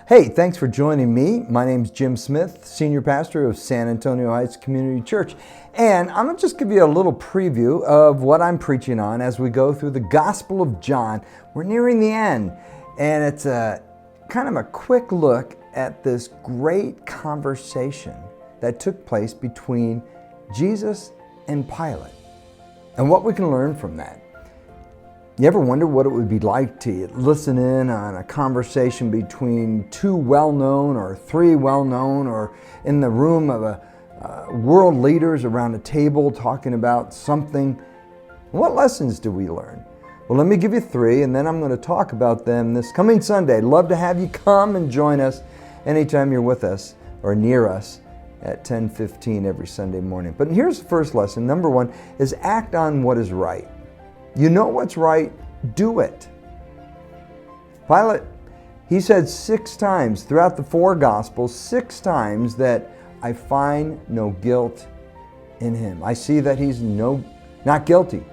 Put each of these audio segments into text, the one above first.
Hey, thanks for joining me. My name's Jim Smith, Senior Pastor of San Antonio Heights Community Church. And I'm going to just give you a little preview of what I'm preaching on as we go through the Gospel of John. We're nearing the end, and it's a kind of a quick look at this great conversation that took place between Jesus and Pilate and what we can learn from that. You ever wonder what it would be like to listen in on a conversation between two well-known or three well-known, or in the room of world leaders around a table talking about something? What lessons do we learn? Well, let me give you three, and then I'm going to talk about them this coming Sunday. I'd love to have you come and join us anytime you're with us or near us at 10:15 every Sunday morning. But here's the first lesson. Number one is act on what is right. You know what's right, do it. Pilate, he said 6 times throughout the 4 Gospels, 6 times that I find no guilt in him. I see that he's not guilty.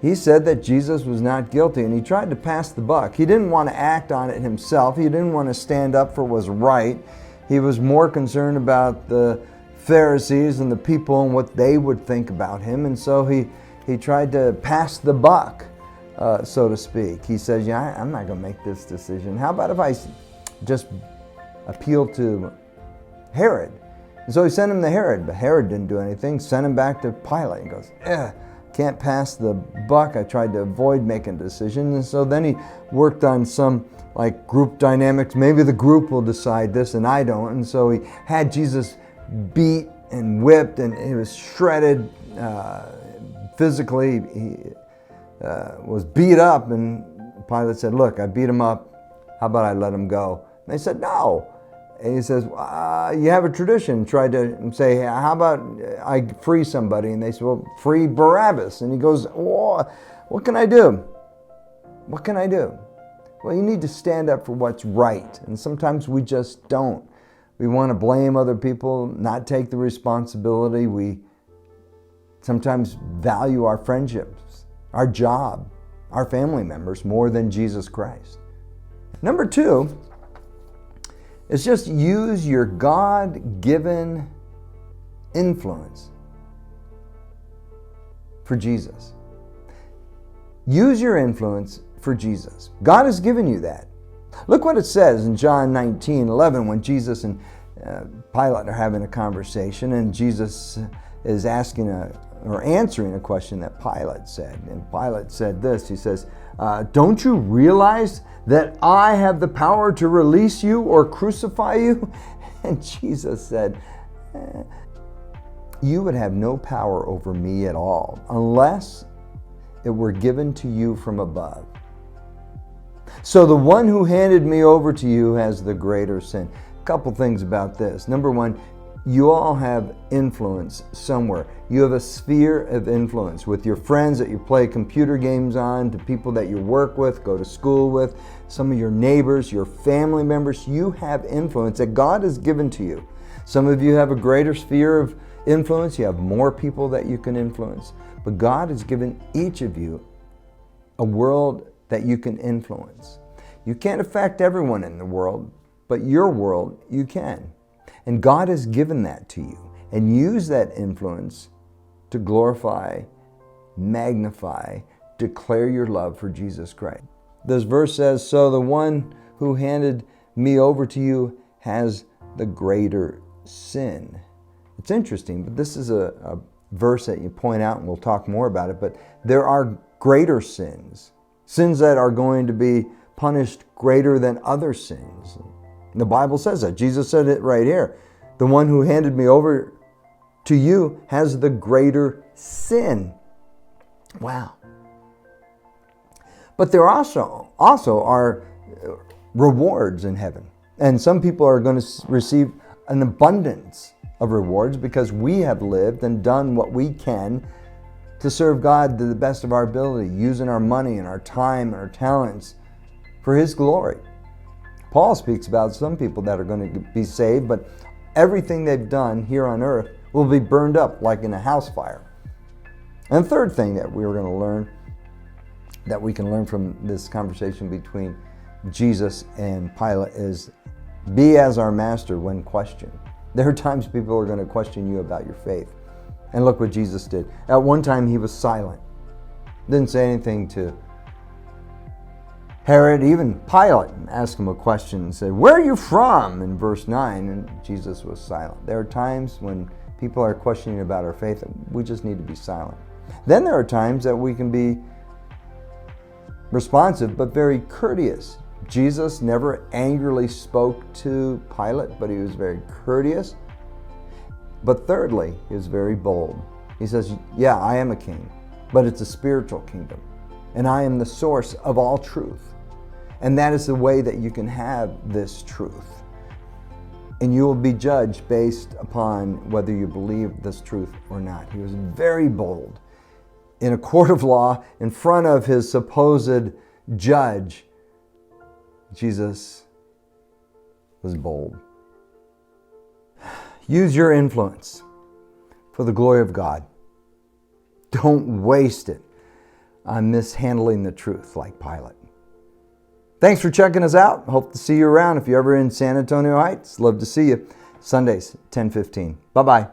He said that Jesus was not guilty, and he tried to pass the buck. He didn't want to act on it himself. He didn't want to stand up for what was right. He was more concerned about the Pharisees and the people and what they would think about him, and so he tried to pass the buck, so to speak. He says, I'm not going to make this decision. How about if I just appeal to Herod? And so he sent him to Herod, but Herod didn't do anything. Sent him back to Pilate. He goes, can't pass the buck. I tried to avoid making a decision. And so then he worked on some like group dynamics. Maybe the group will decide this and I don't. And so he had Jesus beat and whipped, and he was shredded. Physically, he was beat up, and Pilate said, look, I beat him up. How about I let him go? And they said, no. And he says, you have a tradition. Tried to say, how about I free somebody? And they said, well, free Barabbas. And he goes, what can I do? What can I do? Well, you need to stand up for what's right. And sometimes we just don't. We want to blame other people, not take the responsibility. We sometimes value our friendships, our job, our family members more than Jesus Christ. Number 2 is just use your God-given influence for Jesus. Use your influence for Jesus. God has given you that. Look what it says in John 19:11 when Jesus and Pilate are having a conversation, and Jesus is answering a question that Pilate said. And Pilate said this, he says, don't you realize that I have the power to release you or crucify you? And Jesus said, you would have no power over me at all unless it were given to you from above. So the one who handed me over to you has the greater sin. A couple things about this. Number 1, you all have influence somewhere. You have a sphere of influence with your friends that you play computer games on, to people that you work with, go to school with, some of your neighbors, your family members. You have influence that God has given to you. Some of you have a greater sphere of influence. You have more people that you can influence. But God has given each of you a world that you can influence. You can't affect everyone in the world, but your world you can. And God has given that to you. And use that influence to glorify, magnify, declare your love for Jesus Christ. This verse says, so the one who handed me over to you has the greater sin. It's interesting, but this is a verse that you point out, and we'll talk more about it, but there are greater sins. Sins that are going to be punished greater than other sins. The Bible says that. Jesus said it right here. The one who handed me over to you has the greater sin. Wow. But there also are rewards in heaven. And some people are going to receive an abundance of rewards because we have lived and done what we can to serve God to the best of our ability, using our money and our time and our talents for His glory. Paul speaks about some people that are going to be saved, but everything they've done here on earth will be burned up like in a house fire. And the third thing that we're going to learn, that we can learn from this conversation between Jesus and Pilate, is Be as our master when questioned. There are times people are going to question you about your faith. And look what Jesus did. At one time, he was silent. Didn't say anything to Herod. Even Pilate asked him a question and said, "Where are you from?" in verse 9, and Jesus was silent. There are times when people are questioning about our faith, and we just need to be silent. Then there are times that we can be responsive but very courteous. Jesus never angrily spoke to Pilate, but he was very courteous. But thirdly, he was very bold. He says, "Yeah, I am a king, but it's a spiritual kingdom, and I am the source of all truth. And that is the way that you can have this truth. And you will be judged based upon whether you believe this truth or not." He was very bold. In a court of law, in front of his supposed judge, Jesus was bold. Use your influence for the glory of God. Don't waste it on mishandling the truth like Pilate. Thanks for checking us out. Hope to see you around. If you're ever in San Antonio Heights, love to see you. Sundays, 10:15. Bye-bye.